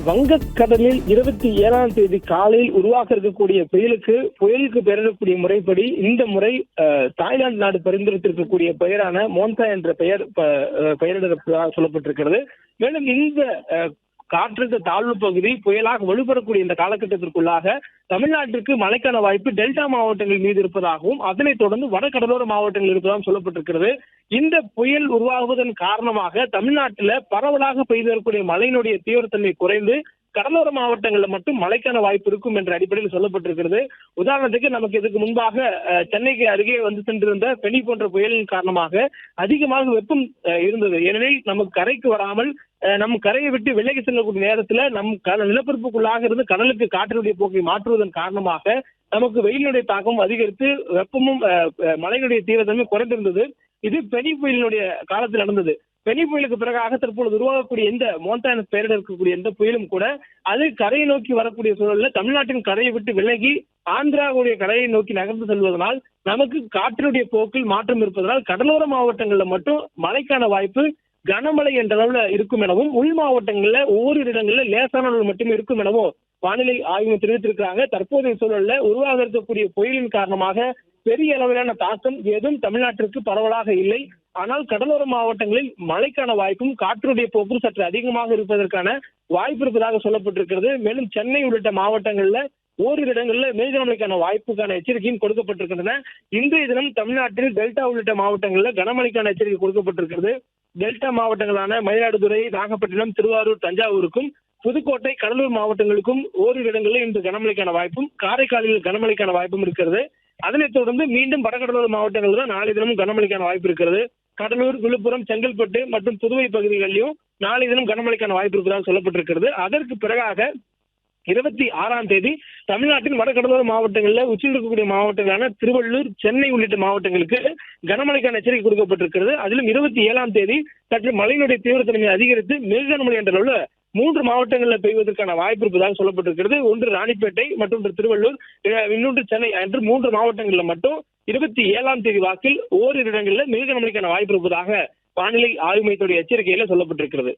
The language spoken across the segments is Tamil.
வங்கக்கடலில் 27ஆம் தேதி காலையில் உருவாக இருக்கக்கூடிய புயலுக்கு பெயரிடக்கூடிய முறைப்படி இந்த முறை தாய்லாந்து நாடு பரிந்துரைத்திருக்கக்கூடிய பெயரான மோன்தா என்ற பெயரிட சொல்லப்பட்டிருக்கிறது. மேலும் இந்த காற்றழுத்த தாழ்வு பகுதி புயலாக வலுப்பெறக்கூடிய இந்த காலகட்டத்திற்குள்ளாக தமிழ்நாட்டிற்கு மழைக்கான வாய்ப்பு டெல்டா மாவட்டங்கள் மீது இருப்பதாகவும் அதனைத் தொடர்ந்து வடகடலோர மாவட்டங்கள் இருப்பதாகவும் சொல்லப்பட்டிருக்கிறது. இந்த புயல் உருவாகுவதன் காரணமாக தமிழ்நாட்டில் பரவலாக பெய்து வரக்கூடிய மழையினுடைய தீவிரத்தன்மை குறைந்து கடலோர மாவட்டங்களில் மட்டும் மழைக்கான வாய்ப்பு இருக்கும் என்ற அடிப்படையில் சொல்லப்பட்டிருக்கிறது. உதாரணத்துக்கு நமக்கு இதுக்கு முன்பாக சென்னைக்கு அருகே வந்து சென்றிருந்த பெனி போன்ற புயலின் காரணமாக அதிகமாக வெப்பம் இருந்தது. ஏனெனில் நமக்கு கரைக்கு வராமல் நம் கரையை விட்டு விலகி செல்லக்கூடிய நேரத்தில் நம் நிலப்பரப்புக்குள்ளாக இருந்து கடலுக்கு காற்றினுடைய போக்கை மாற்றுவதன் காரணமாக நமக்கு வெயிலினுடைய தாக்கம் அதிகரித்து வெப்பமும் மழையினுடைய தீவிரத்தன்மை குறைந்திருந்தது. இது பெனி புயலினுடைய காலத்தில் நடந்தது. பெனி புயலுக்கு பிறகாக தற்பொழுது உருவாகக்கூடிய இந்த மோன்தா பெயரிட இருக்கக்கூடிய எந்த புயலும் கூட அது கரையை நோக்கி வரக்கூடிய சூழலில் தமிழ்நாட்டின் கரையை விட்டு விலகி ஆந்திராவுடைய கரையை நோக்கி நகர்ந்து செல்வதனால் நமக்கு காற்றினுடைய போக்கில் மாற்றம் இருப்பதனால் கடலோர மாவட்டங்களில் மட்டும் மழைக்கான வாய்ப்பு கனமழை என்ற அளவுல இருக்கும் எனவும் உள் மாவட்டங்கள்ல ஓரிரு இடங்களில் லேசான அளவு மட்டுமே இருக்கும் எனவும் வானிலை ஆய்வு தெரிவித்திருக்கிறாங்க. தற்போதைய சூழல்ல உருவாக இருக்கக்கூடிய புயலின் காரணமாக பெரிய அளவிலான தாக்கம் ஏதும் தமிழ்நாட்டிற்கு பரவலாக இல்லை. ஆனால் கடலோர மாவட்டங்களில் மழைக்கான வாய்ப்பும் காற்றுடைய போக்கும் சற்று அதிகமாக இருப்பதற்கான வாய்ப்பு இருப்பதாக சொல்லப்பட்டிருக்கிறது. மேலும் சென்னை உள்ளிட்ட மாவட்டங்கள்ல ஓரிரு இடங்களில் மிக கனமழைக்கான வாய்ப்புக்கான எச்சரிக்கையும் கொடுக்கப்பட்டிருக்கின்றன. இன்றைய தினம் தமிழ்நாட்டில் டெல்டா உள்ளிட்ட மாவட்டங்களில் கனமழைக்கான எச்சரிக்கை கொடுக்கப்பட்டிருக்கிறது. டெல்டா மாவட்டங்களான மயிலாடுதுறை, நாகப்பட்டினம், திருவாரூர், தஞ்சாவூருக்கும் புதுக்கோட்டை, கடலூர் மாவட்டங்களுக்கும் ஓரிரு இடங்களில் இன்று கனமழைக்கான வாய்ப்பும் காரைக்காலில் கனமழைக்கான வாய்ப்பும் இருக்கிறது. அதனைத் தொடர்ந்து மீண்டும் வடகடலோர மாவட்டங்கள் தான் நாளை தினமும் கனமழைக்கான வாய்ப்பு இருக்கிறது. கடலூர், விழுப்புரம், செங்கல்பட்டு மற்றும் புதுவை பகுதிகளிலும் நாளை தினம் கனமழைக்கான வாய்ப்பு இருப்பதாக சொல்லப்பட்டிருக்கிறது. அதற்கு பிறகாக 26ஆம் தேதி தமிழ்நாட்டின் வடகடலோர மாவட்டங்களில் உச்சியில் இருக்கக்கூடிய மாவட்டங்களான திருவள்ளூர், சென்னை உள்ளிட்ட மாவட்டங்களுக்கு கனமழைக்கான எச்சரிக்கை கொடுக்கப்பட்டிருக்கிறது. அதிலும் 27ஆம் தேதி சற்று மழையினுடைய தீவிரத்தன்மை அதிகரித்து மிக கனமழை என்ற அளவில் 3 மாவட்டங்களில் பெய்வதற்கான வாய்ப்பு இருப்பதாக சொல்லப்பட்டிருக்கிறது. ஒன்று ராணிப்பேட்டை, மற்றொன்று திருவள்ளூர், இன்னொன்று சென்னை என்று 3 மாவட்டங்களில் மட்டும் 27ஆம் தேதி வாக்கில் ஓரிரு இடங்களில் மிக கனமழைக்கான வாய்ப்பு இருப்பதாக வானிலை ஆய்வு மையத்துடைய எச்சரிக்கையில சொல்லப்பட்டிருக்கிறது.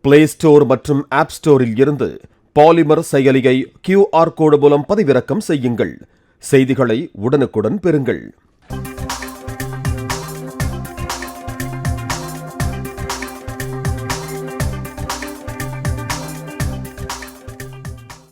பிளே ஸ்டோர் மற்றும் ஆப் ஸ்டோரில் இருந்து பாலிமர் செயலியை QR கோடு மூலம் பதிவிறக்கம் செய்யுங்கள். செய்திகளை உடனுக்குடன் பெறுங்கள்.